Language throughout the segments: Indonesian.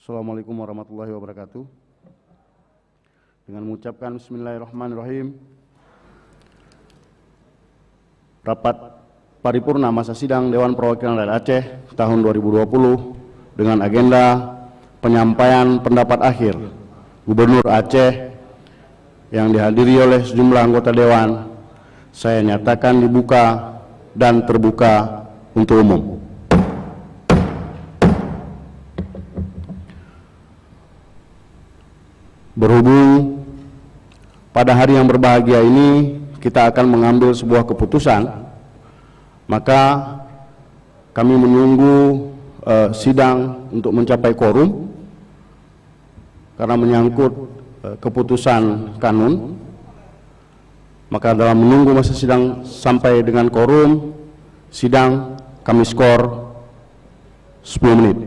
Assalamualaikum warahmatullahi wabarakatuh. Dengan mengucapkan Bismillahirrahmanirrahim, rapat paripurna masa sidang Dewan Perwakilan Rakyat Aceh tahun 2020 dengan agenda penyampaian pendapat akhir Gubernur Aceh yang dihadiri oleh sejumlah anggota Dewan, saya nyatakan dibuka dan terbuka untuk umum. Berhubung pada hari yang berbahagia ini kita akan mengambil sebuah keputusan, maka kami menunggu sidang untuk mencapai quorum karena menyangkut keputusan kanun. Maka dalam menunggu masa sidang sampai dengan quorum sidang, kami skor 10 menit.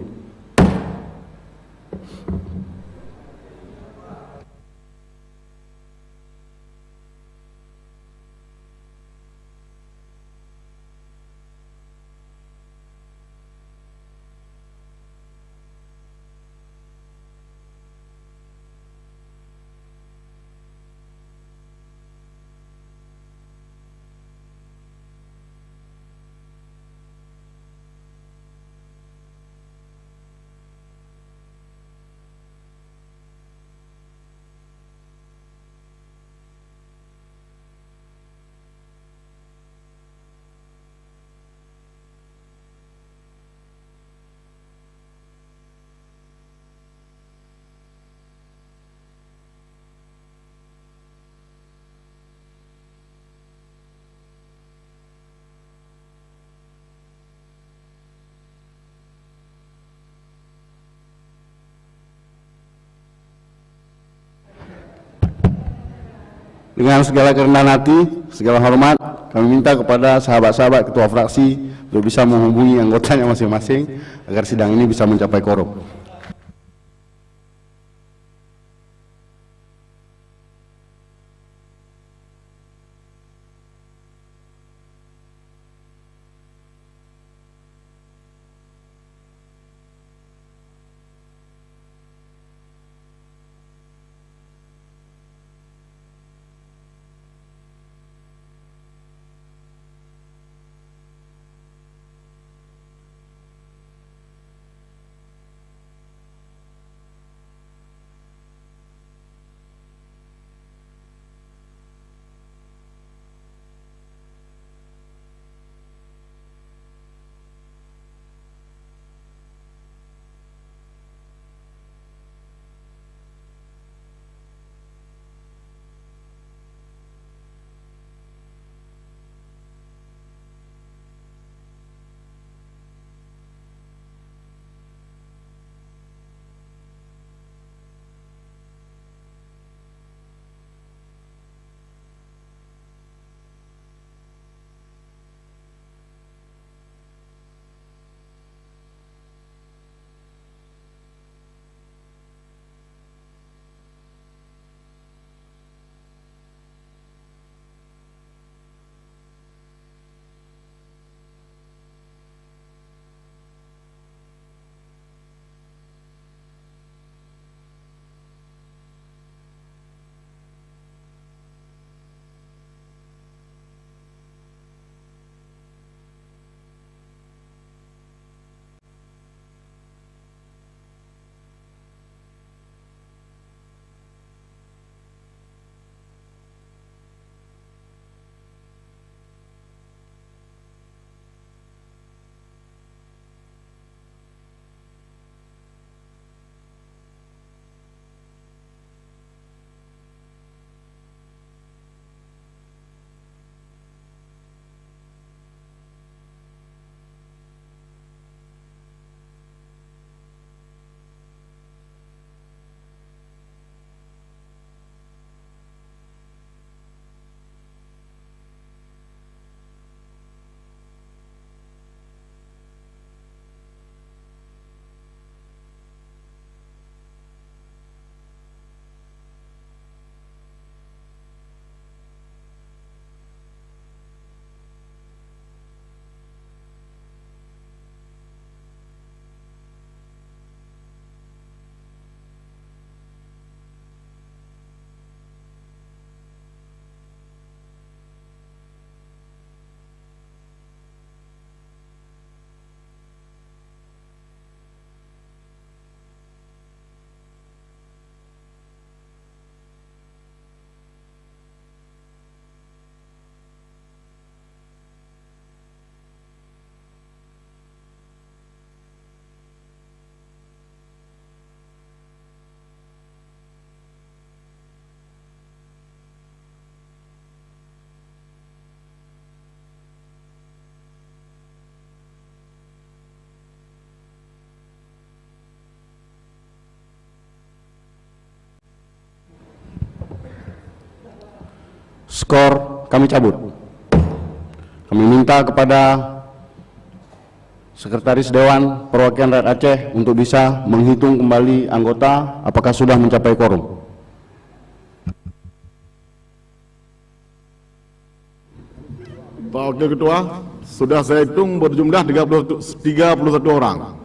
Dengan segala kerendahan hati, segala hormat, kami minta kepada sahabat-sahabat ketua fraksi untuk bisa menghubungi anggotanya masing-masing agar sidang ini bisa mencapai quorum. skor kami cabut. Kami minta kepada Sekretaris Dewan Perwakilan Rakyat Aceh untuk bisa menghitung kembali anggota apakah sudah mencapai quorum. Pak Wakil Ketua, sudah saya hitung berjumlah 31 orang.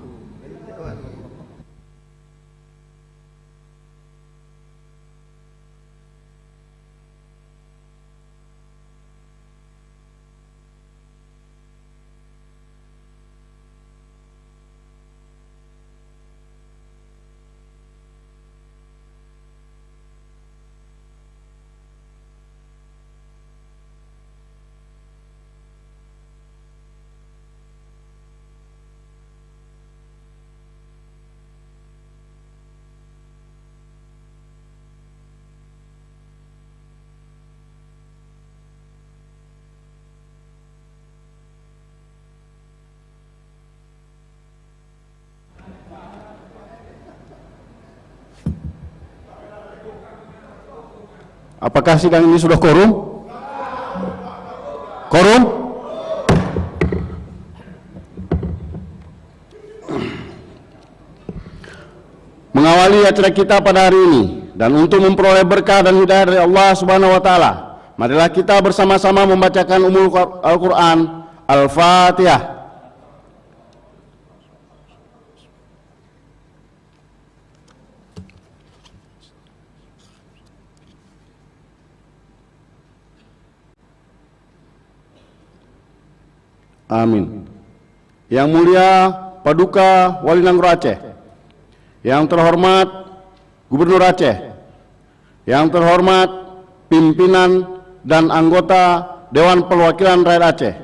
Apakah sidang ini sudah quorum? Quorum? Mengawali acara kita pada hari ini dan untuk memperoleh berkah dan hidayah dari Allah Subhanahu wa taala, marilah kita bersama-sama membacakan Ummul Al-Qur'an Al-Fatihah. Amin. Yang mulia Paduka Wali Nangro Aceh, yang terhormat Gubernur Aceh, yang terhormat pimpinan dan anggota Dewan Perwakilan Rakyat Aceh,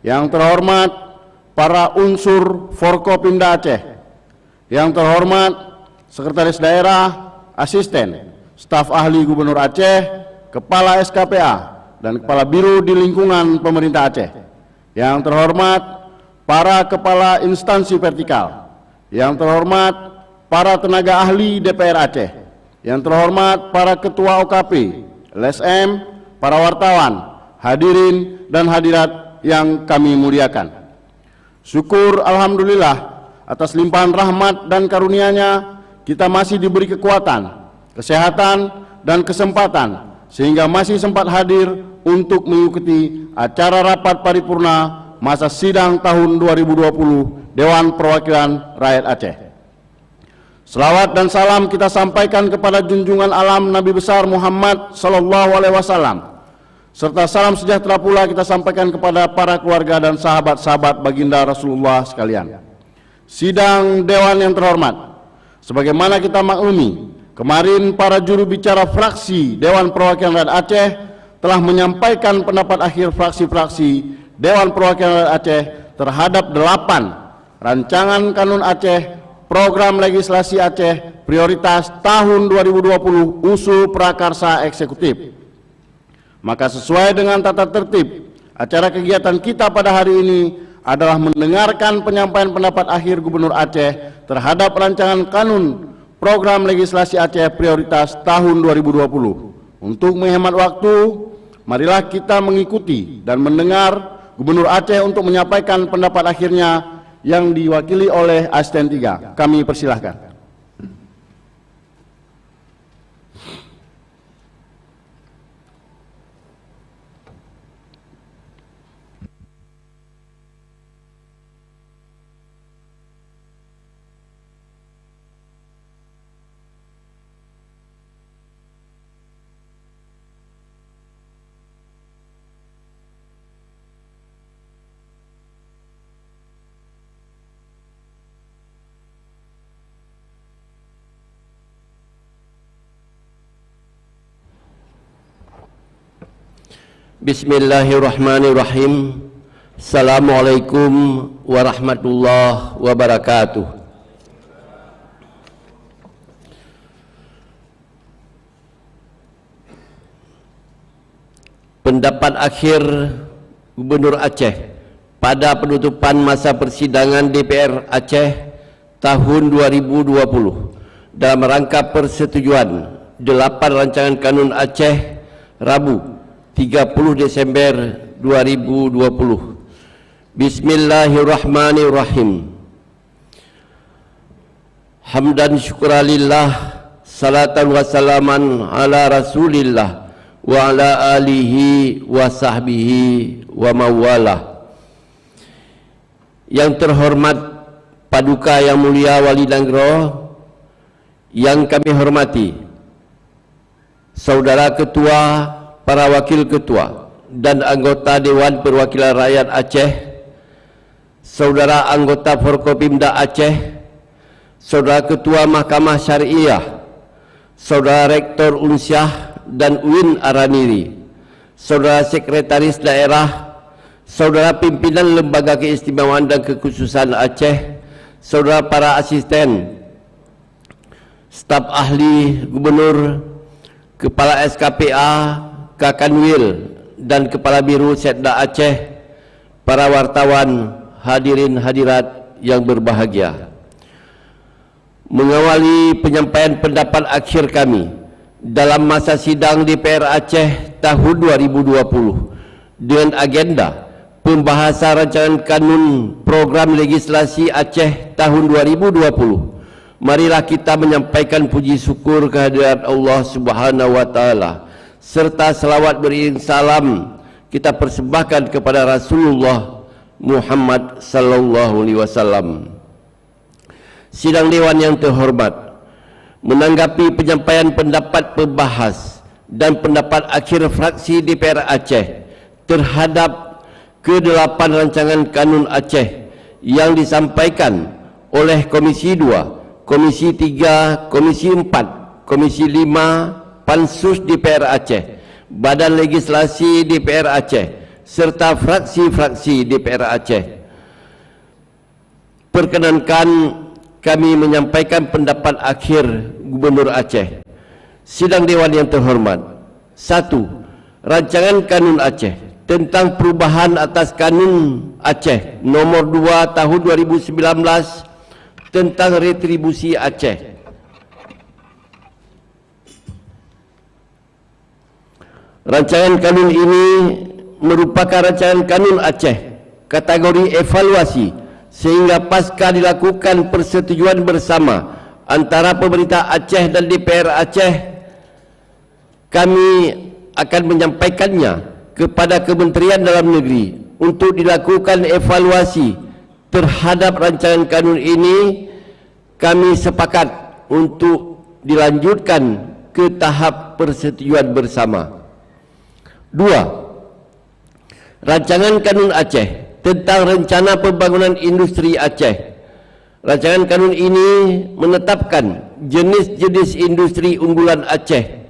yang terhormat para unsur Forkopimda Aceh, yang terhormat Sekretaris Daerah, Asisten, Staf Ahli Gubernur Aceh, Kepala SKPA, dan Kepala Biro di lingkungan pemerintah Aceh, yang terhormat para kepala instansi vertikal, yang terhormat para tenaga ahli DPR Aceh, yang terhormat para ketua OKP, LSM, para wartawan, hadirin dan hadirat yang kami muliakan. Syukur Alhamdulillah atas limpahan rahmat dan karunia-Nya kita masih diberi kekuatan, kesehatan dan kesempatan sehingga masih sempat hadir untuk mengikuti acara rapat paripurna masa sidang tahun 2020 Dewan Perwakilan Rakyat Aceh. Selawat dan salam kita sampaikan kepada junjungan alam Nabi besar Muhammad SAW, serta salam sejahtera pula kita sampaikan kepada para keluarga dan sahabat-sahabat baginda Rasulullah sekalian. Sidang Dewan yang terhormat, sebagaimana kita maklumi, kemarin para juru bicara fraksi Dewan Perwakilan Rakyat Aceh telah menyampaikan pendapat akhir fraksi-fraksi Dewan Perwakilan Rakyat Aceh terhadap 8 rancangan kanun Aceh, program legislasi Aceh, prioritas tahun 2020, usul prakarsa eksekutif. Maka sesuai dengan tata tertib, acara kegiatan kita pada hari ini adalah mendengarkan penyampaian pendapat akhir Gubernur Aceh terhadap rancangan kanun program legislasi Aceh prioritas tahun 2020. Untuk menghemat waktu, marilah kita mengikuti dan mendengar Gubernur Aceh untuk menyampaikan pendapat akhirnya yang diwakili oleh Asisten 3. Kami persilahkan. Bismillahirrahmanirrahim. Assalamualaikum warahmatullahi wabarakatuh. Pendapat akhir Gubernur Aceh pada penutupan masa persidangan DPR Aceh tahun 2020 dalam rangka persetujuan 8 rancangan kanun Aceh Rabu 30 Desember 2020. Bismillahirrahmanirrahim. Hamdan syukralillah, salatan wa salaman ala rasulillah wa ala alihi wa sahbihi wa mawalah. Yang terhormat Paduka Yang Mulia Wali Nanggro, yang kami hormati Saudara Ketua, para Wakil Ketua dan anggota Dewan Perwakilan Rakyat Aceh, Saudara Anggota Forkopimda Aceh, Saudara Ketua Mahkamah Syariah, Saudara Rektor Unsyah dan UIN Araniri, Saudara Sekretaris Daerah, Saudara Pimpinan Lembaga Keistimewaan dan Kekhususan Aceh, Saudara para asisten, staf ahli Gubernur, Kepala SKPA, Kakanwil dan Kepala Biro Setda Aceh, para wartawan, hadirin hadirat yang berbahagia. Mengawali penyampaian pendapat akhir kami dalam masa sidang DPR Aceh tahun 2020 dengan agenda pembahasan rancangan kanun program legislasi Aceh tahun 2020, marilah kita menyampaikan puji syukur kehadirat Allah Subhanahu wa taala serta selawat beriring salam kita persembahkan kepada Rasulullah Muhammad sallallahu alaihi wasallam. Sidang Dewan yang terhormat, menanggapi penyampaian pendapat pembahas dan pendapat akhir fraksi DPR Aceh terhadap ke-8 rancangan kanun Aceh yang disampaikan oleh Komisi 2, Komisi 3, Komisi 4, Komisi 5, Pansus DPR Aceh, Badan Legislasi DPR Aceh serta fraksi-fraksi DPR Aceh. Perkenankan kami menyampaikan pendapat akhir Gubernur Aceh. Sidang Dewan yang terhormat. 1. Rancangan Kanun Aceh tentang perubahan atas Kanun Aceh nomor 2 tahun 2019 tentang retribusi Aceh. Rancangan kanun ini merupakan rancangan kanun Aceh kategori evaluasi sehingga pasca dilakukan persetujuan bersama antara pemerintah Aceh dan DPR Aceh, kami akan menyampaikannya kepada Kementerian Dalam Negeri untuk dilakukan evaluasi terhadap rancangan kanun ini. Kami sepakat untuk dilanjutkan ke tahap persetujuan bersama. 2. Rancangan Kanun Aceh tentang Rencana Pembangunan Industri Aceh. Rancangan kanun ini menetapkan jenis-jenis industri unggulan Aceh,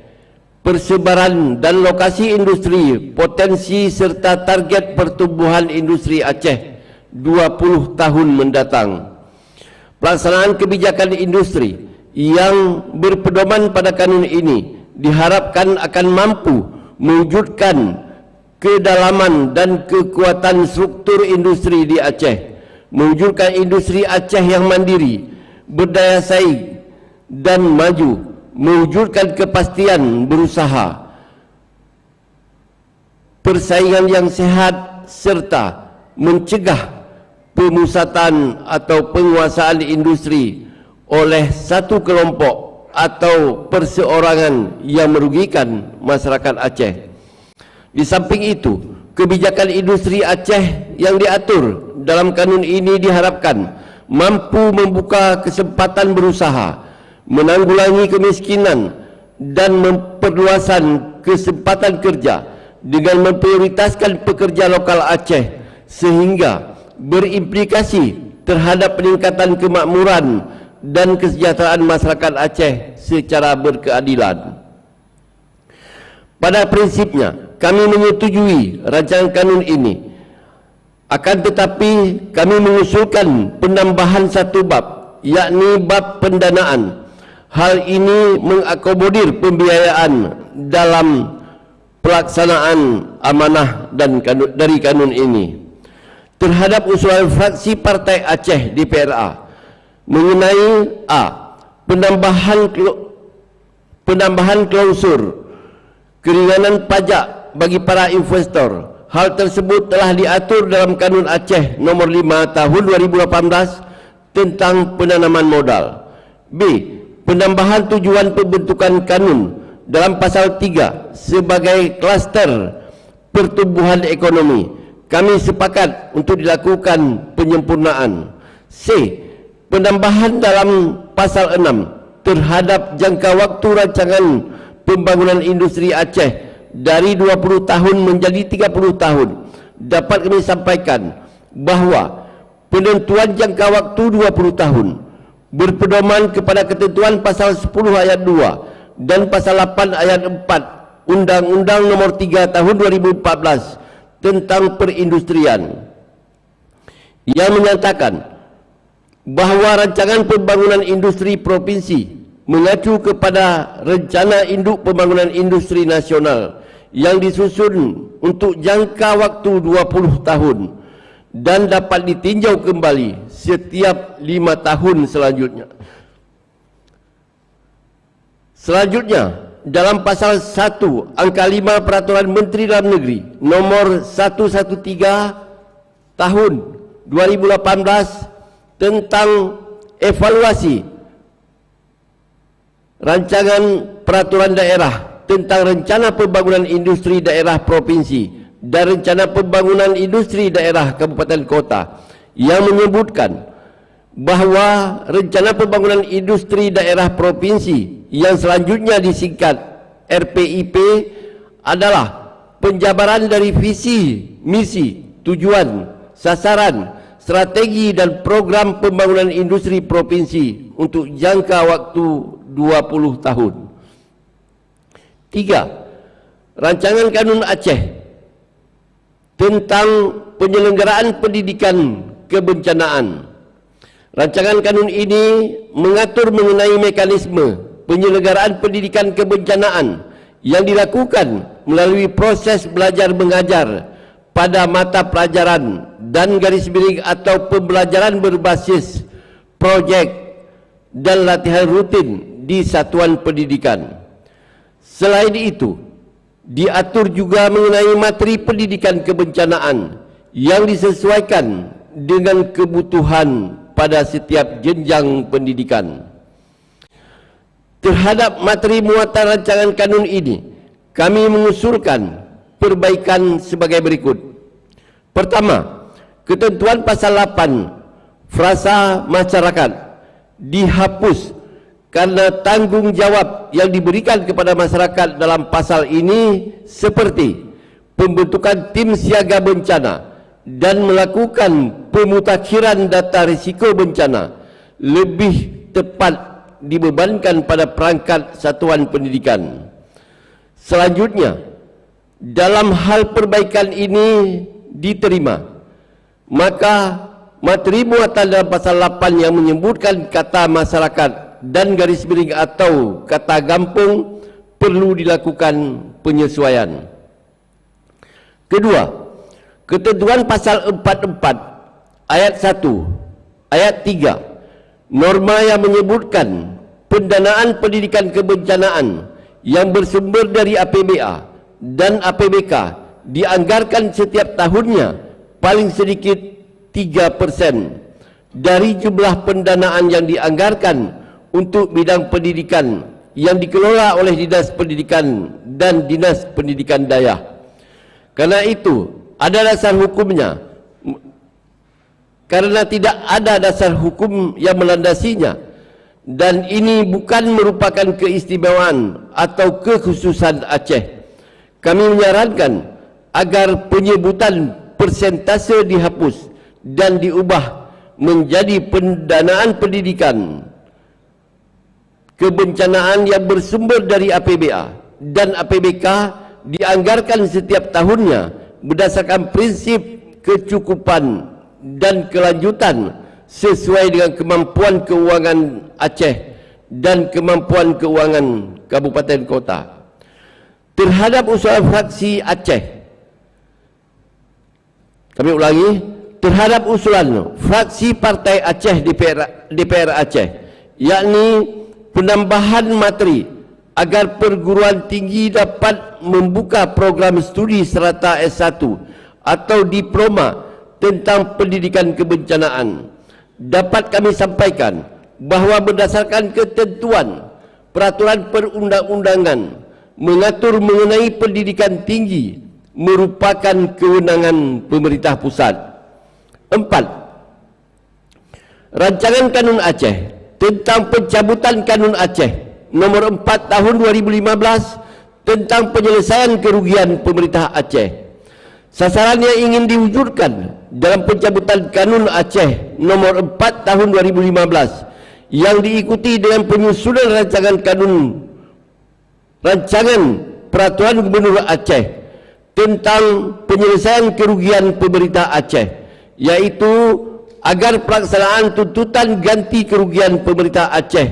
persebaran dan lokasi industri, potensi serta target pertumbuhan industri Aceh 20 tahun mendatang. Pelaksanaan kebijakan industri yang berpedoman pada kanun ini diharapkan akan mampu mewujudkan kedalaman dan kekuatan struktur industri di Aceh, mewujudkan industri Aceh yang mandiri, berdaya saing dan maju, mewujudkan kepastian berusaha, persaingan yang sehat serta mencegah pemusatan atau penguasaan industri oleh satu kelompok atau perseorangan yang merugikan masyarakat Aceh. Di samping itu, kebijakan industri Aceh yang diatur dalam kanun ini diharapkan mampu membuka kesempatan berusaha, menanggulangi kemiskinan dan memperluasan kesempatan kerja dengan memprioritaskan pekerja lokal Aceh sehingga berimplikasi terhadap peningkatan kemakmuran dan kesejahteraan masyarakat Aceh secara berkeadilan. Pada prinsipnya, kami menyetujui rancangan kanun ini. Akan tetapi, kami mengusulkan penambahan satu bab, yakni bab pendanaan. Hal ini mengakomodir pembiayaan dalam pelaksanaan amanah dan dari kanun ini. Terhadap usulan fraksi Partai Aceh DPRA mengenai A. Penambahan klausur keringanan pajak bagi para investor. Hal tersebut telah diatur dalam Kanun Aceh Nomor 5 Tahun 2018 tentang penanaman modal. B. Penambahan tujuan pembentukan kanun dalam pasal 3 sebagai kluster pertumbuhan ekonomi. Kami sepakat untuk dilakukan penyempurnaan. C. Penambahan dalam pasal 6 terhadap jangka waktu rancangan pembangunan industri Aceh dari 20 tahun menjadi 30 tahun. Dapat kami sampaikan bahawa penentuan jangka waktu 20 tahun berpedoman kepada ketentuan pasal 10 ayat 2 dan pasal 8 ayat 4 Undang-Undang Nomor 3 Tahun 2014 tentang perindustrian, yang menyatakan bahawa rancangan pembangunan industri provinsi mengacu kepada rencana induk pembangunan industri nasional yang disusun untuk jangka waktu 20 tahun dan dapat ditinjau kembali setiap 5 tahun selanjutnya. Selanjutnya, dalam pasal 1 angka 5 Peraturan Menteri Dalam Negeri Nomor 113 Tahun 2018 tentang evaluasi rancangan peraturan daerah tentang rencana pembangunan industri daerah provinsi dan rencana pembangunan industri daerah kabupaten kota, yang menyebutkan bahawa rencana pembangunan industri daerah provinsi yang selanjutnya disingkat RPIP adalah penjabaran dari visi, misi, tujuan, sasaran, strategi dan program pembangunan industri provinsi untuk jangka waktu 20 tahun. 3. Rancangan Kanun Aceh tentang penyelenggaraan pendidikan kebencanaan. Rancangan kanun ini mengatur mengenai mekanisme penyelenggaraan pendidikan kebencanaan yang dilakukan melalui proses belajar mengajar pada mata pelajaran dan garis miring atau pembelajaran berbasis projek dan latihan rutin di satuan pendidikan. Selain itu, diatur juga mengenai materi pendidikan kebencanaan yang disesuaikan dengan kebutuhan pada setiap jenjang pendidikan. Terhadap materi muatan rancangan kanun ini, kami mengusulkan perbaikan sebagai berikut. Pertama, ketentuan pasal 8 frasa masyarakat dihapus karena tanggung jawab yang diberikan kepada masyarakat dalam pasal ini seperti pembentukan tim siaga bencana dan melakukan pemutakhiran data risiko bencana lebih tepat dibebankan pada perangkat satuan pendidikan. Selanjutnya, dalam hal perbaikan ini diterima, maka materi muatan dalam pasal 8 yang menyebutkan kata masyarakat dan garis miring atau kata gampung perlu dilakukan penyesuaian. Kedua, ketentuan pasal 44 ayat 1 ayat 3 norma yang menyebutkan pendanaan pendidikan kebencanaan yang bersumber dari APBA dan APBK dianggarkan setiap tahunnya paling sedikit 3% dari jumlah pendanaan yang dianggarkan untuk bidang pendidikan yang dikelola oleh Dinas Pendidikan dan Dinas Pendidikan Dayah. Karena itu, ada dasar hukumnya. Karena tidak ada dasar hukum yang melandasinya, dan ini bukan merupakan keistimewaan atau kekhususan Aceh, kami menyarankan agar penyebutan persentase dihapus dan diubah menjadi pendanaan pendidikan kebencanaan yang bersumber dari APBA dan APBK dianggarkan setiap tahunnya berdasarkan prinsip kecukupan dan kelanjutan sesuai dengan kemampuan keuangan Aceh dan kemampuan keuangan kabupaten kota. Terhadap usulan fraksi Aceh, kami ulangi, terhadap usulan fraksi Partai Aceh DPR Aceh, yakni penambahan materi agar perguruan tinggi dapat membuka program studi serata S1 atau diploma tentang pendidikan kebencanaan. Dapat kami sampaikan bahawa berdasarkan ketentuan peraturan perundang-undangan mengatur mengenai pendidikan tinggi merupakan kewenangan pemerintah pusat. 4. Rancangan Kanun Aceh tentang pencabutan Kanun Aceh nomor 4 tahun 2015 tentang penyelesaian kerugian pemerintah Aceh. Sasaran yang ingin diwujudkan dalam pencabutan Kanun Aceh nomor 4 tahun 2015 yang diikuti dengan penyusunan rancangan peraturan Gubernur Aceh tentang penyelesaian kerugian pemerintah Aceh, yaitu agar pelaksanaan tuntutan ganti kerugian pemerintah Aceh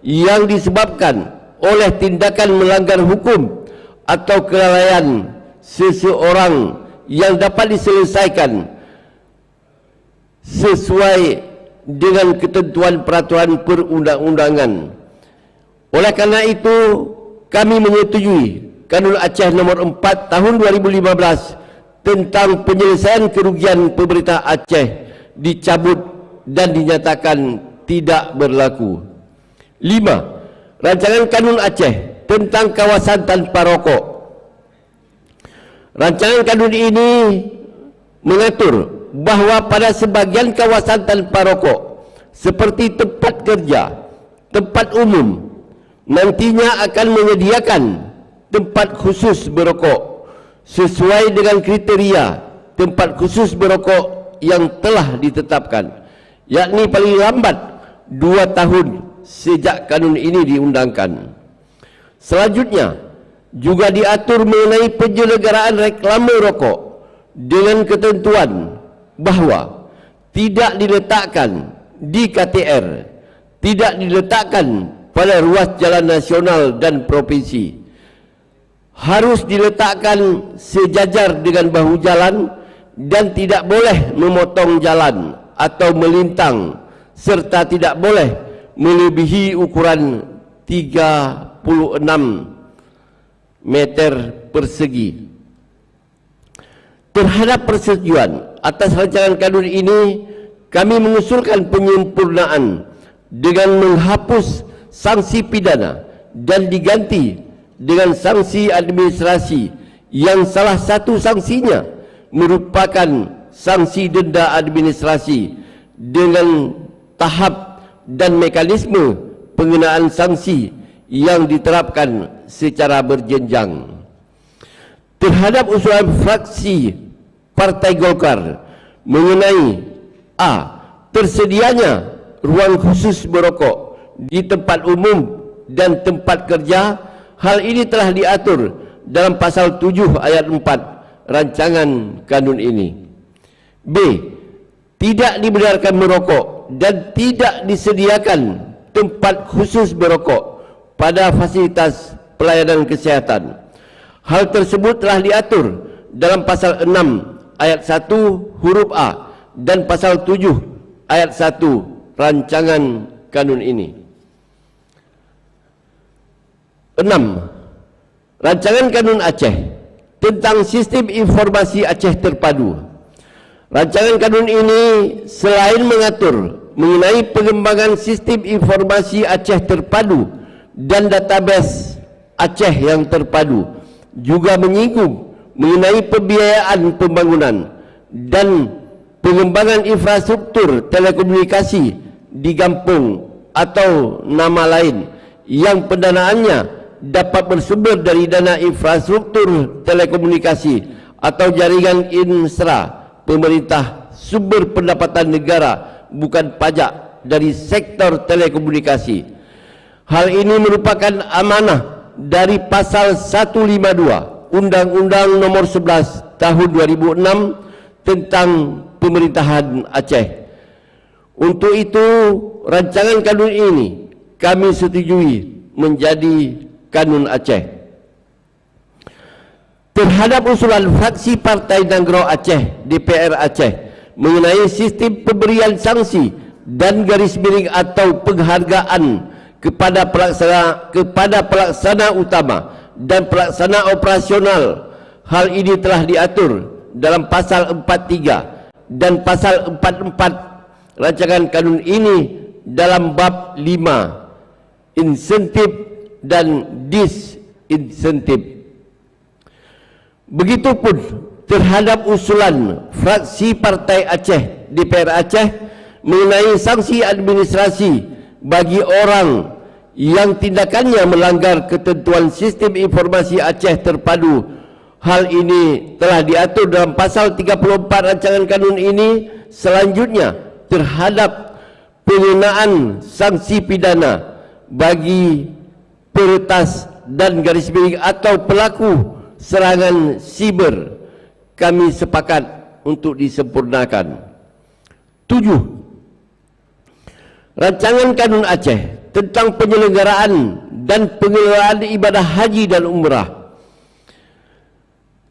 yang disebabkan oleh tindakan melanggar hukum atau kelalaian seseorang yang dapat diselesaikan sesuai dengan ketentuan peraturan perundang-undangan. Oleh karena itu, kami menyetujui Kanun Aceh nomor 4 tahun 2015 tentang penyelesaian kerugian pemerintah Aceh dicabut dan dinyatakan tidak berlaku. 5. Rancangan Kanun Aceh tentang kawasan tanpa rokok. Rancangan kanun ini mengatur bahawa pada sebagian kawasan tanpa rokok seperti tempat kerja, tempat umum, nantinya akan menyediakan tempat khusus berokok sesuai dengan kriteria tempat khusus berokok yang telah ditetapkan, yakni paling lambat 2 tahun sejak kanun ini diundangkan. Selanjutnya, juga diatur mengenai penyelenggaraan reklame rokok dengan ketentuan bahawa tidak diletakkan di KTR, tidak diletakkan pada ruas jalan nasional dan provinsi, harus diletakkan sejajar dengan bahu jalan dan tidak boleh memotong jalan atau melintang, serta tidak boleh melebihi ukuran 36 meter persegi. Terhadap persetujuan atas rancangan kanun ini, kami mengusulkan penyempurnaan dengan menghapus sanksi pidana dan diganti dengan sanksi administrasi yang salah satu sanksinya merupakan sanksi denda administrasi dengan tahap dan mekanisme pengenaan sanksi yang diterapkan secara berjenjang. Terhadap usulan fraksi Partai Golkar mengenai A. Tersedianya ruang khusus berokok di tempat umum dan tempat kerja, hal ini telah diatur dalam pasal 7 ayat 4 rancangan kanun ini. B. Tidak dibenarkan merokok dan tidak disediakan tempat khusus berokok pada fasilitas pelayanan kesihatan. Hal tersebut telah diatur dalam pasal 6 ayat 1 huruf A dan pasal 7 ayat 1 rancangan kanun ini. 6. Rancangan Kanun Aceh tentang Sistem Informasi Aceh Terpadu. Rancangan kanun ini selain mengatur mengenai pengembangan sistem informasi Aceh terpadu dan database Aceh yang terpadu, juga menyinggung mengenai pembiayaan pembangunan dan pengembangan infrastruktur telekomunikasi di kampung atau nama lain yang pendanaannya dapat bersumber dari dana infrastruktur telekomunikasi atau jaringan insra pemerintah, sumber pendapatan negara bukan pajak dari sektor telekomunikasi. Hal ini merupakan amanah dari pasal 152 Undang-Undang Nomor 11 Tahun 2006 tentang Pemerintahan Aceh. Untuk itu, rancangan kanun ini kami setujui menjadi Kanun Aceh. Terhadap usulan fraksi Partai Nanggro Aceh DPR Aceh mengenai sistem pemberian sanksi dan garis miring atau penghargaan kepada pelaksana utama dan pelaksana operasional. Hal ini telah diatur dalam pasal 43 dan pasal 44 rancangan kanun ini dalam bab 5 insentif dan disinsentif. Begitupun terhadap usulan fraksi Partai Aceh DPR Aceh mengenai sanksi administrasi bagi orang yang tindakannya melanggar ketentuan sistem informasi Aceh terpadu. Hal ini telah diatur dalam pasal 34 rancangan kanun ini. Selanjutnya, terhadap pengenaan sanksi pidana bagi peretas dan garis miring atau pelaku serangan siber, kami sepakat untuk disempurnakan. 7. Rancangan Kanun Aceh tentang penyelenggaraan dan pengelolaan ibadah haji dan umrah.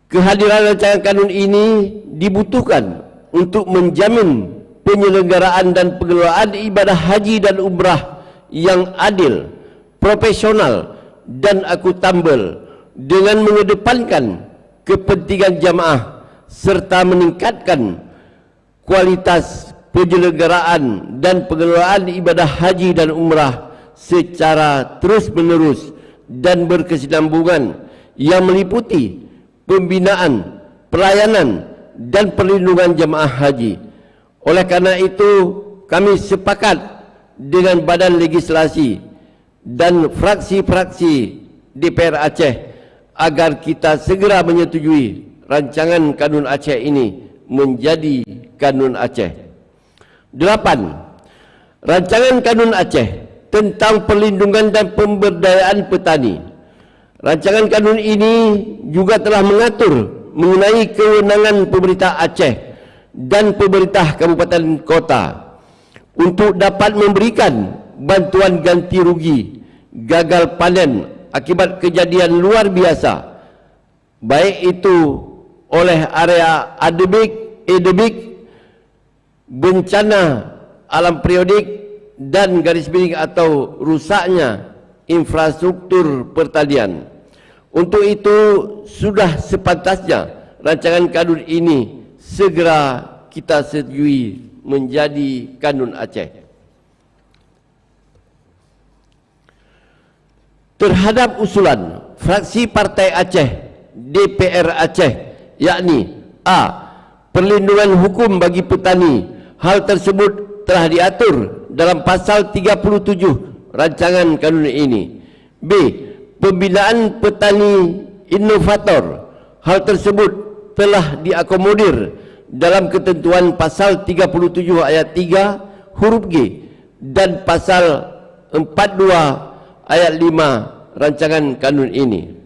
Kehadiran rancangan kanun ini dibutuhkan untuk menjamin penyelenggaraan dan pengelolaan ibadah haji dan umrah yang adil, profesional dan akuntabel dengan mengedepankan kepentingan jamaah serta meningkatkan kualitas penyelenggaraan dan pengelolaan ibadah haji dan umrah secara terus-menerus dan berkesinambungan yang meliputi pembinaan, pelayanan dan perlindungan jamaah haji. Oleh karena itu, kami sepakat dengan badan legislasi dan fraksi-fraksi DPR Aceh agar kita segera menyetujui rancangan Kanun Aceh ini menjadi Kanun Aceh. 8. Rancangan Kanun Aceh tentang perlindungan dan pemberdayaan petani. Rancangan kanun ini juga telah mengatur mengenai kewenangan pemerintah Aceh dan pemerintah kabupaten kota untuk dapat memberikan bantuan ganti rugi gagal panen akibat kejadian luar biasa, baik itu oleh area endemik, bencana alam periodik dan garis miring atau rusaknya infrastruktur pertanian. Untuk itu sudah sepantasnya rancangan kanun ini segera kita setujui menjadi Kanun Aceh. Terhadap usulan fraksi Partai Aceh DPR Aceh, yakni A. Perlindungan hukum bagi petani. Hal tersebut telah diatur dalam pasal 37 rancangan kanun ini. B. Pembinaan petani inovator. Hal tersebut telah diakomodir dalam ketentuan pasal 37 ayat 3 huruf G dan pasal 42 ayat 5 rancangan kanun ini.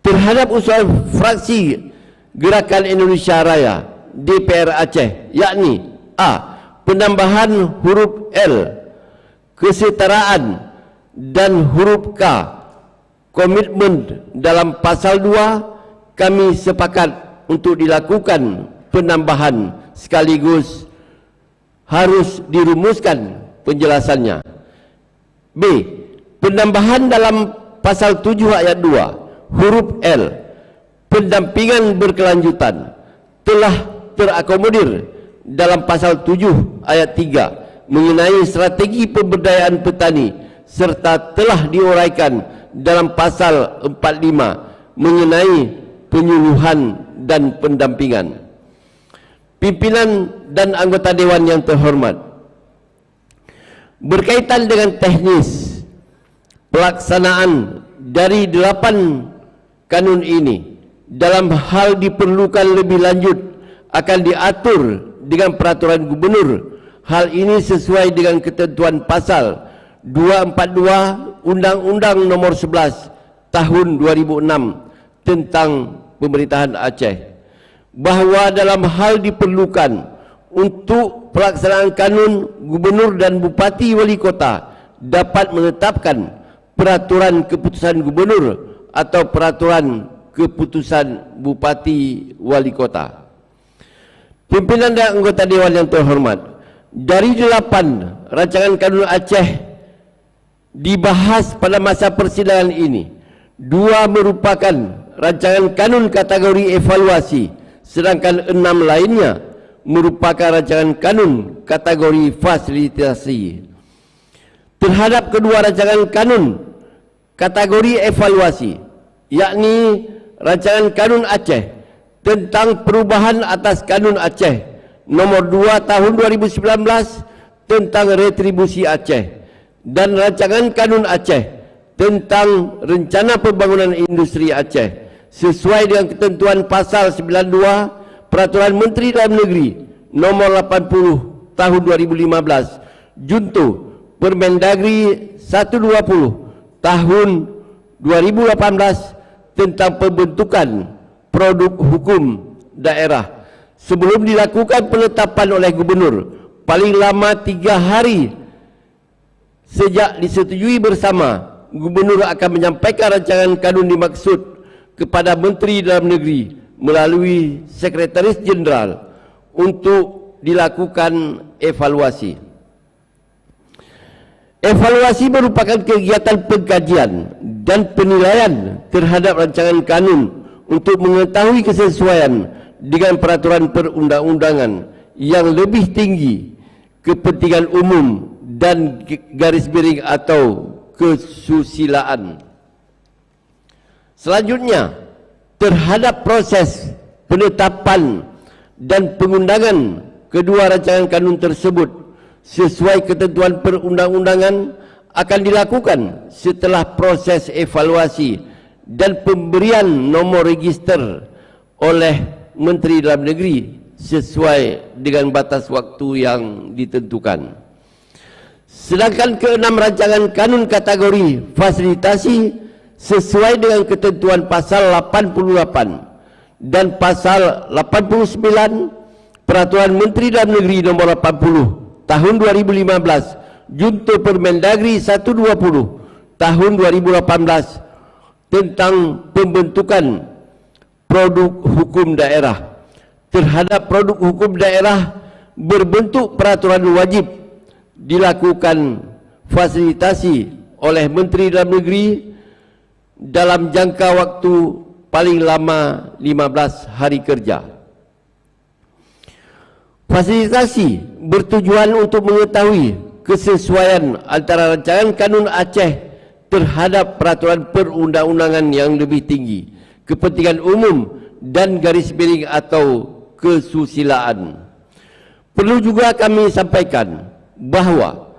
Terhadap usulan fraksi Gerakan Indonesia Raya DPR Aceh, yakni A. Penambahan huruf L kesetaraan dan huruf K komitmen dalam pasal 2, kami sepakat untuk dilakukan penambahan sekaligus harus dirumuskan penjelasannya. B. Penambahan dalam pasal 7 ayat 2 huruf L pendampingan berkelanjutan telah terakomodir dalam pasal 7 ayat 3 mengenai strategi pemberdayaan petani serta telah diuraikan dalam pasal 45 mengenai penyuluhan dan pendampingan. Pimpinan dan anggota dewan yang terhormat, berkaitan dengan teknis pelaksanaan dari 8 kanun ini, dalam hal diperlukan lebih lanjut akan diatur dengan peraturan gubernur. Hal ini sesuai dengan ketentuan pasal 242 Undang-Undang Nomor 11 Tahun 2006 tentang Pemerintahan Aceh, bahawa dalam hal diperlukan untuk pelaksanaan kanun, gubernur dan bupati wali kota dapat menetapkan peraturan keputusan gubernur atau peraturan keputusan bupati wali kota. Pimpinan dan anggota dewan yang terhormat, dari 8 rancangan kanun Aceh dibahas pada masa persidangan ini. 2 merupakan rancangan kanun kategori evaluasi, sedangkan 6 lainnya merupakan rancangan kanun kategori fasilitasi. Terhadap kedua rancangan kanun kategori evaluasi, yakni rancangan kanun Aceh tentang perubahan atas kanun Aceh nomor 2 tahun 2019 tentang retribusi Aceh, dan rancangan kanun Aceh tentang rencana pembangunan industri Aceh sesuai dengan ketentuan pasal 92 Peraturan Menteri Dalam Negeri nomor 80 tahun 2015 junto Permendagri 120 tahun 2018 tentang pembentukan produk hukum daerah sebelum dilakukan penetapan oleh gubernur paling lama 3 hari sejak disetujui bersama. Gubernur akan menyampaikan rancangan kanun dimaksud kepada Menteri Dalam Negeri melalui Sekretaris Jenderal untuk dilakukan evaluasi. Evaluasi merupakan kegiatan pengkajian dan penilaian terhadap rancangan kanun untuk mengetahui kesesuaian dengan peraturan perundang-undangan yang lebih tinggi, kepentingan umum dan garis miring atau kesusilaan. Selanjutnya, terhadap proses penetapan dan pengundangan kedua rancangan kanun tersebut sesuai ketentuan perundang-undangan akan dilakukan setelah proses evaluasi dan pemberian nomor register oleh Menteri Dalam Negeri sesuai dengan batas waktu yang ditentukan. Sedangkan ke-6 rancangan kanun kategori fasilitasi sesuai dengan ketentuan pasal 88 dan pasal 89 Peraturan Menteri Dalam Negeri nomor 80 tahun 2015 junto Permendagri 120 tahun 2018 tentang pembentukan produk hukum daerah. Terhadap produk hukum daerah berbentuk peraturan wajib dilakukan fasilitasi oleh Menteri Dalam Negeri dalam jangka waktu paling lama 15 hari kerja. Fasilitasi bertujuan untuk mengetahui kesesuaian antara rancangan kanun Aceh terhadap peraturan perundang-undangan yang lebih tinggi, kepentingan umum dan garis miring atau kesusilaan. Perlu juga kami sampaikan bahawa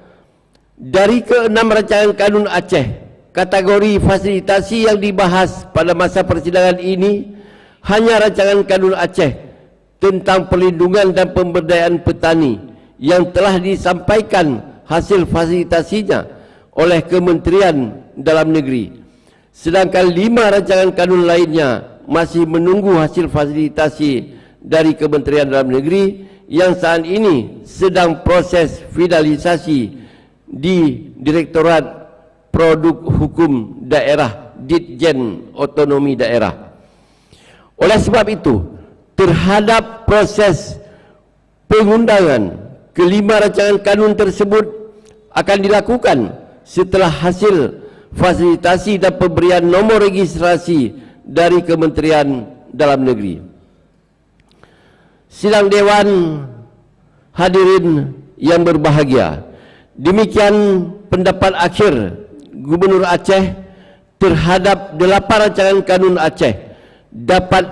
dari ke-6 rancangan kanun Aceh, kategori fasilitasi yang dibahas pada masa persidangan ini hanya rancangan kanun Aceh tentang perlindungan dan pemberdayaan petani yang telah disampaikan hasil fasilitasinya oleh Kementerian Dalam Negeri. Sedangkan 5 rancangan kanun lainnya masih menunggu hasil fasilitasi dari Kementerian Dalam Negeri yang saat ini sedang proses finalisasi di Direktorat Produk Hukum Daerah Ditjen Otonomi Daerah. Oleh sebab itu, terhadap proses pengundangan ke-5 rancangan kanun tersebut akan dilakukan setelah hasil fasilitasi dan pemberian nomor registrasi dari Kementerian Dalam Negeri. Sidang Dewan, hadirin yang berbahagia, demikian pendapat akhir Gubernur Aceh terhadap 8 rancangan kanun Aceh dapat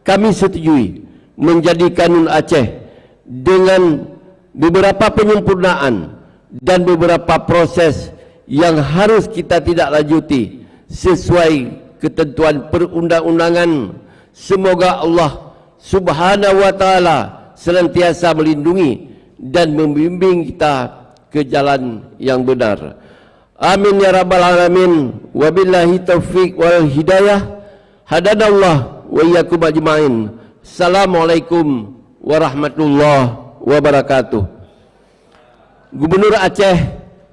kami setujui menjadi kanun Aceh dengan beberapa penyempurnaan dan beberapa proses yang harus kita tidak lanjuti sesuai ketentuan perundang-undangan. Semoga Allah Subhanahu wa ta'ala senantiasa melindungi dan membimbing kita ke jalan yang benar. Amin ya rabbal alamin. Wabillahi taufiq wal hidayah. Hadanallah wa iyyakum ajmain. Assalamualaikum warahmatullahi wabarakatuh. Gubernur Aceh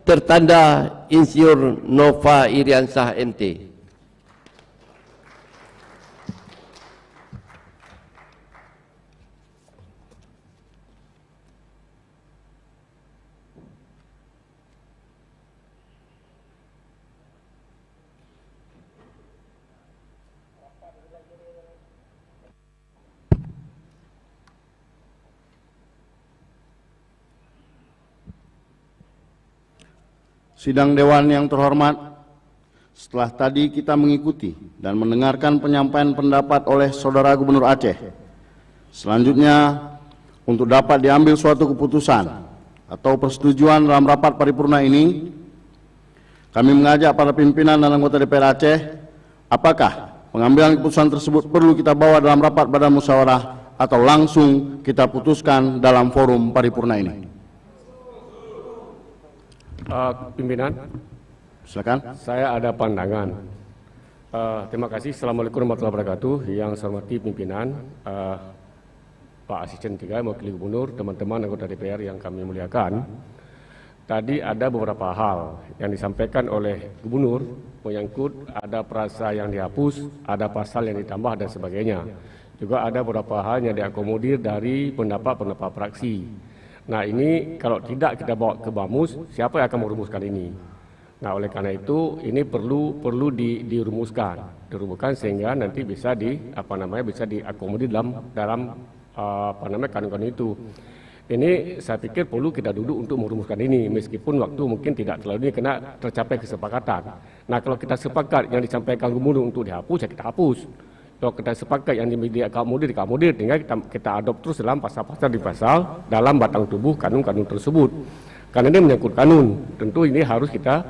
tertanda Insinyur Nova Iriansah MT. Sidang Dewan yang terhormat, setelah tadi kita mengikuti dan mendengarkan penyampaian pendapat oleh Saudara Gubernur Aceh, selanjutnya untuk dapat diambil suatu keputusan atau persetujuan dalam rapat paripurna ini, kami mengajak para pimpinan dan anggota DPR Aceh, apakah pengambilan keputusan tersebut perlu kita bawa dalam rapat badan musyawarah atau langsung kita putuskan dalam forum paripurna ini? Pimpinan, Silakan. saya ada pandangan. Terima kasih. Assalamualaikum warahmatullahi wabarakatuh. Yang saya hormati pimpinan, Pak Asisten 3, Wakil Gubernur, teman-teman anggota DPR yang kami muliakan. Tadi ada beberapa hal yang disampaikan oleh Gubernur menyangkut ada frasa yang dihapus, ada pasal yang ditambah dan sebagainya. Juga ada beberapa hal yang diakomodir dari pendapat-pendapat fraksi. Nah, ini kalau tidak kita bawa ke Bamus, siapa yang akan merumuskan ini? Nah, oleh karena itu ini perlu dirumuskan sehingga nanti bisa bisa diakomodir dalam kanun-kanun itu. Ini saya pikir perlu kita duduk untuk merumuskan ini, meskipun waktu mungkin tidak terlalu ini karena tercapai kesepakatan. Nah, kalau kita sepakat yang disampaikan Gubernur untuk dihapus, ya kita hapus. Kalau kita sepakat yang diakomodir, tinggal kita adop terus dalam pasal-pasal di pasal dalam batang tubuh kanun-kanun tersebut. Karena ini menyangkut kanun, tentu ini harus kita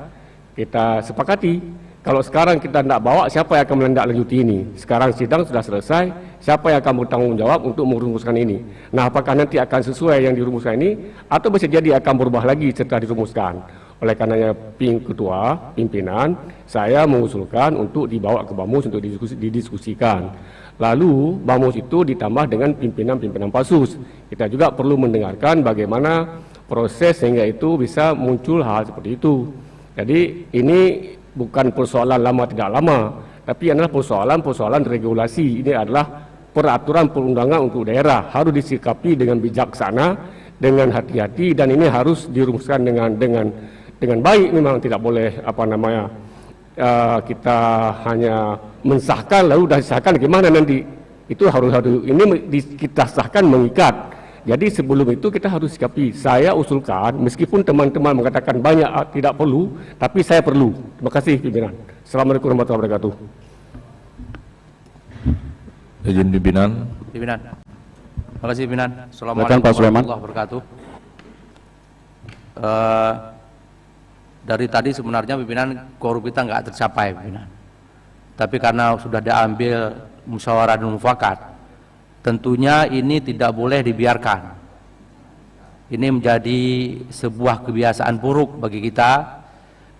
sepakati. Kalau sekarang kita tidak bawa, siapa yang akan menindaklanjuti ini? Sekarang sidang sudah selesai, siapa yang akan bertanggung jawab untuk merumuskan ini? Nah, apakah nanti akan sesuai yang dirumuskan ini, atau bisa jadi akan berubah lagi setelah dirumuskan? Oleh karenanya Ketua Pimpinan, saya mengusulkan untuk dibawa ke Bamus untuk didiskusikan. Lalu Bamus itu ditambah dengan pimpinan-pimpinan Pansus. Kita juga perlu mendengarkan bagaimana proses sehingga itu bisa muncul hal seperti itu. Jadi ini bukan persoalan lama tidak lama, tapi adalah persoalan regulasi. Ini adalah peraturan perundangan untuk daerah, harus disikapi dengan bijaksana, dengan hati-hati, dan ini harus dirumuskan dengan baik. Memang tidak boleh kita hanya mensahkan lalu dah disahkan gimana nanti. Itu harus ini kita sahkan mengikat. Jadi sebelum itu kita harus sikapi. Saya usulkan, meskipun teman-teman mengatakan banyak tidak perlu, tapi saya perlu. Terima kasih pimpinan. Assalamualaikum warahmatullahi wabarakatuh. Izin pimpinan. Terima kasih pimpinan. Silakan, Pak Sulaiman. Warahmatullahi wabarakatuh. Dari tadi sebenarnya pimpinan quorum kita nggak tercapai pimpinan. Tapi karena sudah diambil musyawarah dan mufakat, tentunya ini tidak boleh dibiarkan. Ini menjadi sebuah kebiasaan buruk bagi kita,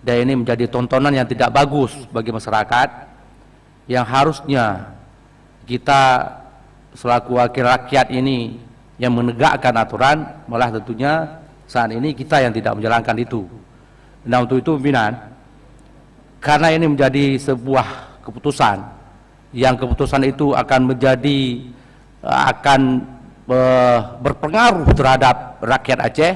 dan ini menjadi tontonan yang tidak bagus bagi masyarakat, yang harusnya kita selaku wakil rakyat ini yang menegakkan aturan, malah tentunya saat ini kita yang tidak menjalankan itu. Nah, untuk itu pimpinan, karena ini menjadi sebuah keputusan, yang keputusan itu akan berpengaruh terhadap rakyat Aceh,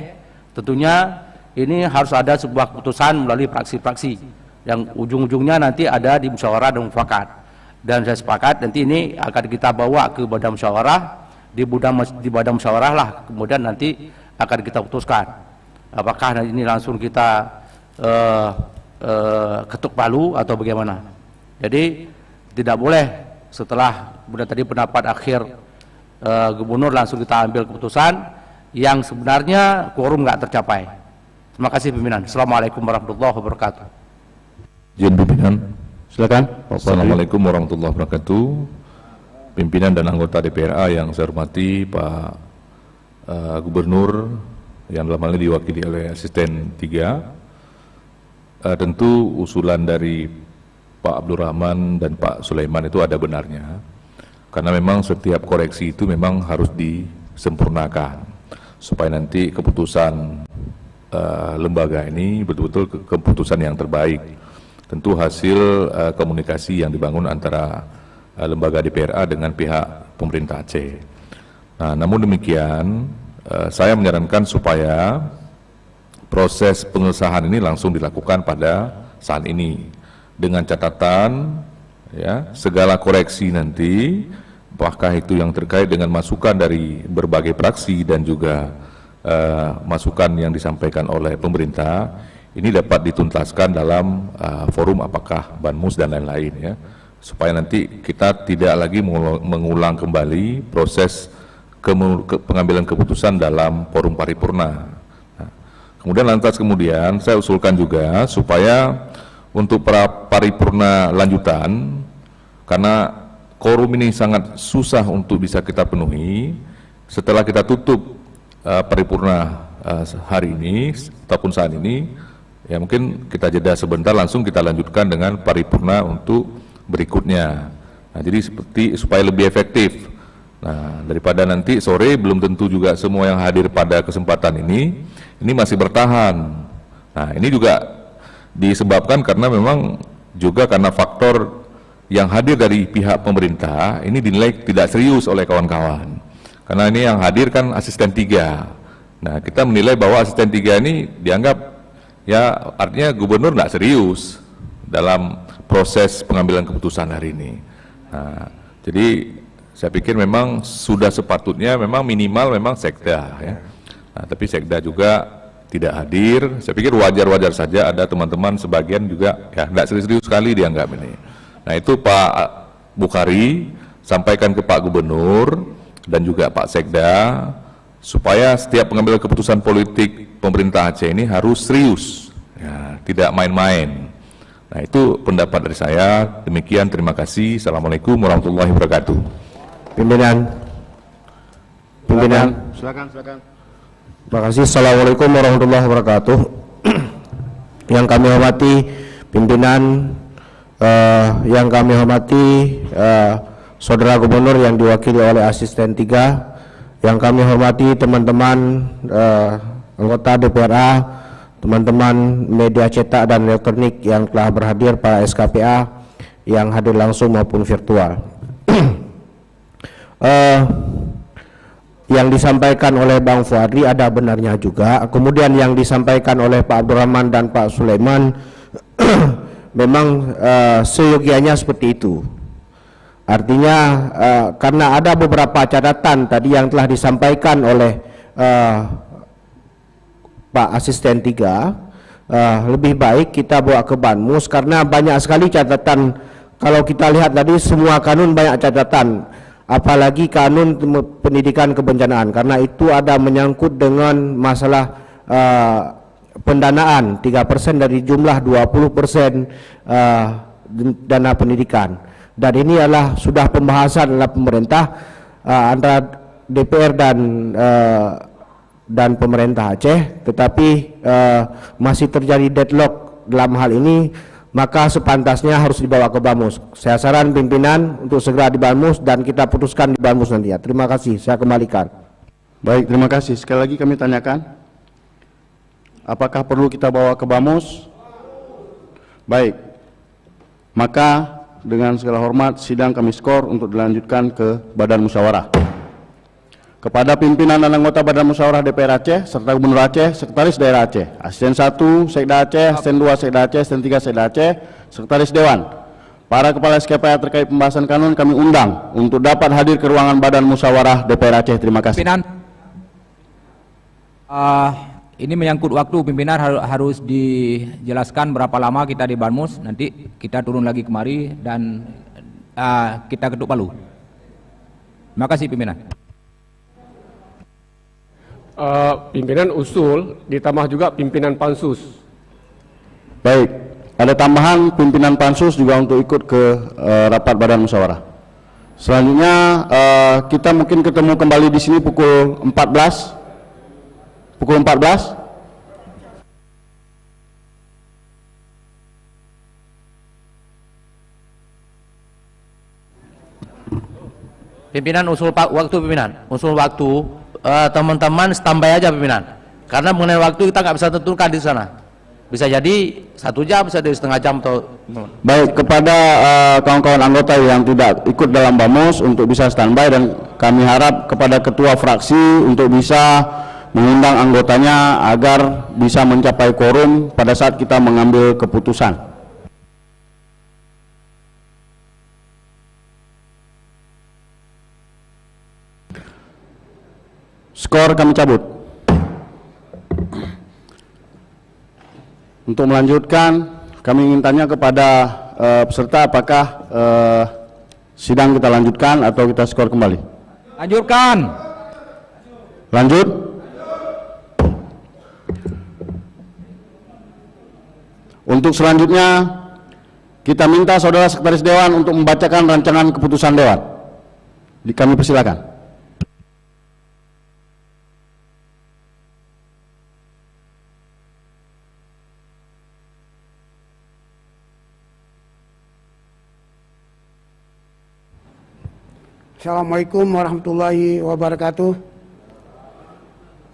tentunya ini harus ada sebuah keputusan melalui fraksi-fraksi yang ujung-ujungnya nanti ada di musyawarah dan mufakat. Dan saya sepakat nanti ini akan kita bawa ke badan musyawarah, di badan musyawarah lah kemudian nanti akan kita putuskan apakah ini langsung kita ketuk palu atau bagaimana. Jadi tidak boleh setelah kemudian tadi pendapat akhir Gubernur langsung kita ambil keputusan yang sebenarnya quorum nggak tercapai. Terima kasih pimpinan. Assalamualaikum warahmatullahi wabarakatuh. Izin pimpinan. Silakan. Assalamualaikum warahmatullahi wabarakatuh. Pimpinan dan anggota DPRA yang saya hormati, Pak Gubernur yang dalam hal ini diwakili oleh Asisten 3. Tentu usulan dari Pak Abdul Rahman dan Pak Sulaiman itu ada benarnya, karena memang setiap koreksi itu memang harus disempurnakan supaya nanti keputusan lembaga ini betul-betul keputusan yang terbaik. Tentu hasil komunikasi yang dibangun antara lembaga DPRA dengan pihak pemerintah Aceh. Nah, namun demikian saya menyarankan supaya proses pengesahan ini langsung dilakukan pada saat ini dengan catatan ya segala koreksi nanti, apakah itu yang terkait dengan masukan dari berbagai fraksi dan juga masukan yang disampaikan oleh pemerintah, ini dapat dituntaskan dalam forum apakah Banmus dan lain-lain ya, supaya nanti kita tidak lagi mengulang kembali proses pengambilan keputusan dalam forum paripurna. Nah, kemudian saya usulkan juga supaya untuk paripurna lanjutan, karena quorum ini sangat susah untuk bisa kita penuhi, setelah kita tutup paripurna hari ini ataupun saat ini, ya mungkin kita jeda sebentar, langsung kita lanjutkan dengan paripurna untuk berikutnya. Nah, jadi supaya lebih efektif. Nah, daripada nanti sore belum tentu juga semua yang hadir pada kesempatan ini masih bertahan. Nah, ini juga disebabkan karena memang juga karena faktor yang hadir dari pihak pemerintah ini dinilai tidak serius oleh kawan-kawan. Karena ini yang hadir kan asisten 3. Nah, kita menilai bahwa asisten 3 ini dianggap ya artinya gubernur tidak serius dalam proses pengambilan keputusan hari ini. Nah, jadi saya pikir memang sudah sepatutnya memang minimal memang sekda ya. Nah, tapi sekda juga tidak hadir. Saya pikir wajar-wajar saja ada teman-teman sebagian juga ya tidak serius-serius sekali dianggap ini. Nah, itu Pak Bukhari sampaikan ke Pak Gubernur dan juga Pak Sekda supaya setiap pengambilan keputusan politik pemerintah Aceh ini harus serius, ya, tidak main-main. Nah, itu pendapat dari saya. Demikian, terima kasih. Assalamualaikum warahmatullahi wabarakatuh. Pimpinan. Silakan. Terima kasih. Assalamualaikum warahmatullahi wabarakatuh. Yang kami hormati pimpinan, yang kami hormati Saudara Gubernur yang diwakili oleh asisten 3, yang kami hormati teman-teman anggota DPRA, teman-teman media cetak dan elektronik yang telah berhadir, para SKPA yang hadir langsung maupun virtual. Yang disampaikan oleh Bang Fuadri ada benarnya juga. Kemudian yang disampaikan oleh Pak Abdurrahman dan Pak Sulaiman memang seyogianya seperti itu. Artinya karena ada beberapa catatan tadi yang telah disampaikan oleh Pak Asisten 3, lebih baik kita bawa ke Banmus karena banyak sekali catatan. Kalau kita lihat tadi semua kanun banyak catatan, apalagi kanun pendidikan kebencanaan, karena itu ada menyangkut dengan masalah pendanaan 3% dari jumlah 20% dana pendidikan, dan ini adalah sudah pembahasan dalam pemerintah antara DPR dan pemerintah Aceh, tetapi masih terjadi deadlock dalam hal ini, maka sepantasnya harus dibawa ke Banmus. Saya saran pimpinan untuk segera di Banmus dan kita putuskan di Banmus nanti ya. Terima kasih, saya kembalikan. Baik, terima kasih. Sekali lagi kami tanyakan, apakah perlu kita bawa ke Banmus? Baik, maka dengan segala hormat sidang kami skor untuk dilanjutkan ke Badan Musyawarah. Kepada pimpinan dan anggota Badan Musyawarah DPR Aceh serta Gubernur Aceh, Sekretaris Daerah Aceh, Asisten 1 Sekda Aceh, Asisten 2 Sekda Aceh, Asisten 3 Sekda Aceh, Sekretaris Dewan, para kepala SKPA terkait pembahasan kanun kami undang untuk dapat hadir ke ruangan Badan Musyawarah DPR Aceh. Terima kasih. Pimpinan, ini menyangkut waktu, pimpinan harus dijelaskan berapa lama kita di Banmus, nanti kita turun lagi kemari dan kita ketuk palu. Terima kasih pimpinan. Pimpinan usul ditambah juga pimpinan pansus. Baik, ada tambahan pimpinan pansus juga untuk ikut ke rapat Badan Musyawarah. Selanjutnya kita mungkin ketemu kembali di sini pukul 14. Pukul 14. Pimpinan usul waktu, pimpinan usul waktu, teman-teman standby aja pimpinan, karena mengenai waktu kita nggak bisa tentukan di sana, bisa jadi 1 jam, bisa jadi setengah jam atau. Baik, kepada kawan-kawan anggota yang tidak ikut dalam Banmus untuk bisa standby, dan kami harap kepada ketua fraksi untuk bisa mengundang anggotanya agar bisa mencapai quorum pada saat kita mengambil keputusan. Skor kami cabut. Untuk melanjutkan, kami ingin tanya kepada peserta apakah sidang kita lanjutkan atau kita skor kembali. Lanjutkan. Lanjut. Untuk selanjutnya, kita minta Saudara Sekretaris Dewan untuk membacakan rancangan keputusan Dewan. Kami persilakan. Assalamualaikum warahmatullahi wabarakatuh.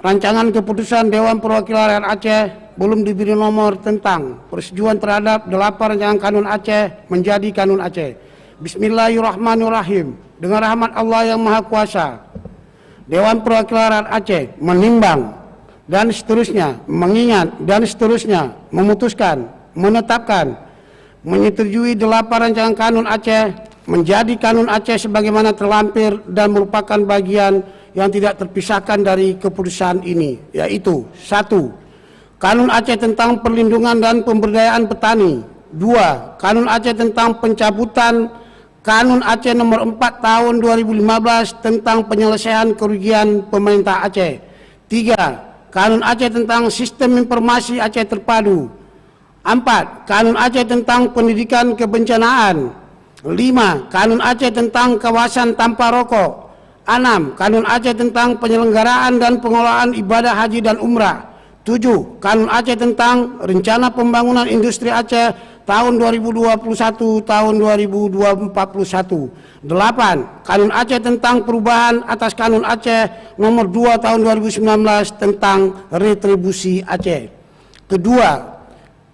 Rancangan keputusan Dewan Perwakilan Rakyat Aceh belum diberi nomor tentang persetujuan terhadap 8 rancangan kanun Aceh menjadi kanun Aceh. Bismillahirrahmanirrahim. Dengan rahmat Allah yang Maha Kuasa, Dewan Perwakilan Rakyat Aceh menimbang dan seterusnya, mengingat dan seterusnya, memutuskan, menetapkan, menyetujui 8 rancangan kanun Aceh menjadi kanun Aceh sebagaimana terlampir dan merupakan bagian yang tidak terpisahkan dari keputusan ini, yaitu 1. Kanun Aceh tentang perlindungan dan pemberdayaan petani. 2. Kanun Aceh tentang pencabutan Kanun Aceh nomor 4 tahun 2015 tentang penyelesaian kerugian pemerintah Aceh. 3. Kanun Aceh tentang sistem informasi Aceh terpadu. 4. Kanun Aceh tentang pendidikan kebencanaan. 5. Kanun Aceh tentang kawasan tanpa rokok. 6. Kanun Aceh tentang penyelenggaraan dan pengelolaan ibadah haji dan umrah. 7. Kanun Aceh tentang rencana pembangunan industri Aceh tahun 2021 tahun 2041. 8. Kanun Aceh tentang perubahan atas Kanun Aceh nomor 2 tahun 2019 tentang retribusi Aceh. Kedua,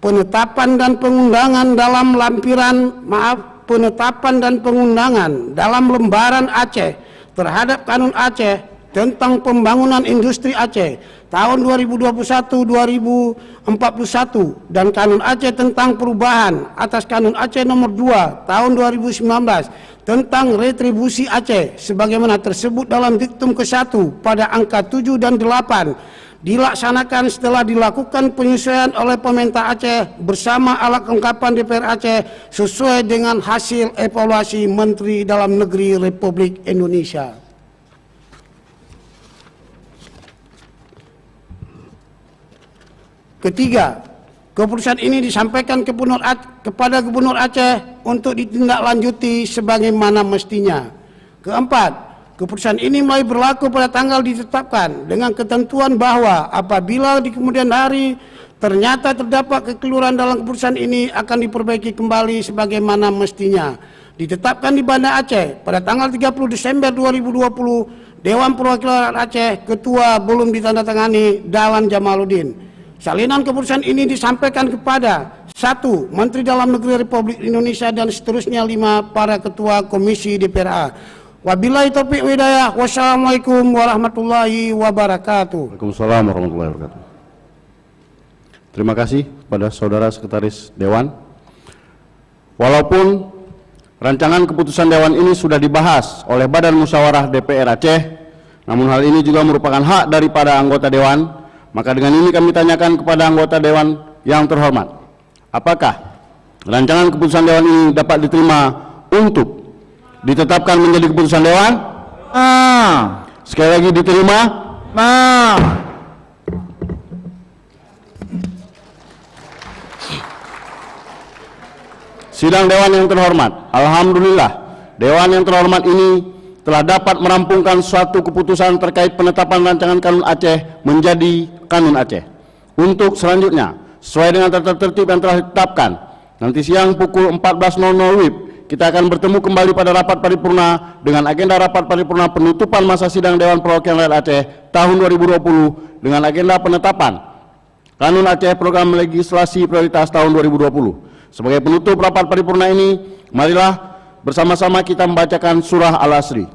penetapan dan pengundangan dalam lembaran Aceh terhadap Kanun Aceh tentang pembangunan industri Aceh tahun 2021-2041 dan Kanun Aceh tentang perubahan atas Kanun Aceh nomor 2 tahun 2019 tentang retribusi Aceh sebagaimana tersebut dalam diktum ke-1 pada angka 7 dan 8 dilaksanakan setelah dilakukan penyesuaian oleh pemerintah Aceh bersama alat kelengkapan DPR Aceh sesuai dengan hasil evaluasi Menteri Dalam Negeri Republik Indonesia. Ketiga, keputusan ini disampaikan kepada Gubernur Aceh untuk ditindaklanjuti sebagaimana mestinya. Keempat, keputusan ini mulai berlaku pada tanggal ditetapkan dengan ketentuan bahwa apabila di kemudian hari ternyata terdapat kekeliruan dalam keputusan ini akan diperbaiki kembali sebagaimana mestinya. Ditetapkan di Banda Aceh pada tanggal 30 Desember 2020, Dewan Perwakilan Rakyat Aceh, Ketua belum ditandatangani Dawan Jamaluddin. Salinan keputusan ini disampaikan kepada 1. Menteri Dalam Negeri Republik Indonesia dan seterusnya 5. Para Ketua Komisi DPRA. Wabillahi taufiq hidayah. Wassalamualaikum warahmatullahi wabarakatuh. Waalaikumsalam warahmatullahi wabarakatuh. Terima kasih kepada Saudara Sekretaris Dewan. Walaupun rancangan keputusan Dewan ini sudah dibahas oleh Badan Musyawarah DPR Aceh, namun hal ini juga merupakan hak daripada anggota Dewan. Maka dengan ini kami tanyakan kepada anggota Dewan yang terhormat, apakah rancangan keputusan Dewan ini dapat diterima untuk ditetapkan menjadi keputusan Dewan? Sekali lagi diterima? Sidang Dewan yang terhormat, alhamdulillah Dewan yang terhormat ini telah dapat merampungkan suatu keputusan terkait penetapan rancangan Kanun Aceh menjadi Kanun Aceh. Untuk selanjutnya, sesuai dengan tata tertib yang telah ditetapkan, nanti siang pukul 14.00 WIB, kita akan bertemu kembali pada rapat paripurna dengan agenda rapat paripurna penutupan masa sidang Dewan Perwakilan Rakyat Aceh tahun 2020 dengan agenda penetapan Kanun Aceh Program Legislasi Prioritas tahun 2020. Sebagai penutup rapat paripurna ini, marilah bersama-sama kita membacakan surah Al-Asri.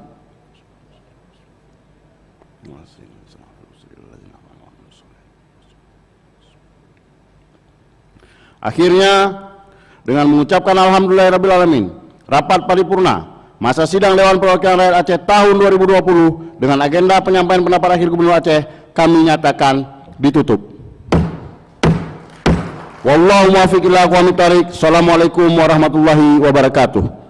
Akhirnya, dengan mengucapkan alhamdulillahirrabbilalamin, rapat paripurna masa sidang Dewan Perwakilan Rakyat Aceh tahun 2020 dengan agenda penyampaian pendapat akhir Gubernur Aceh kami nyatakan ditutup. Wallahu muwaffiq ila aqwamit thoriq. Assalamualaikum warahmatullahi wabarakatuh.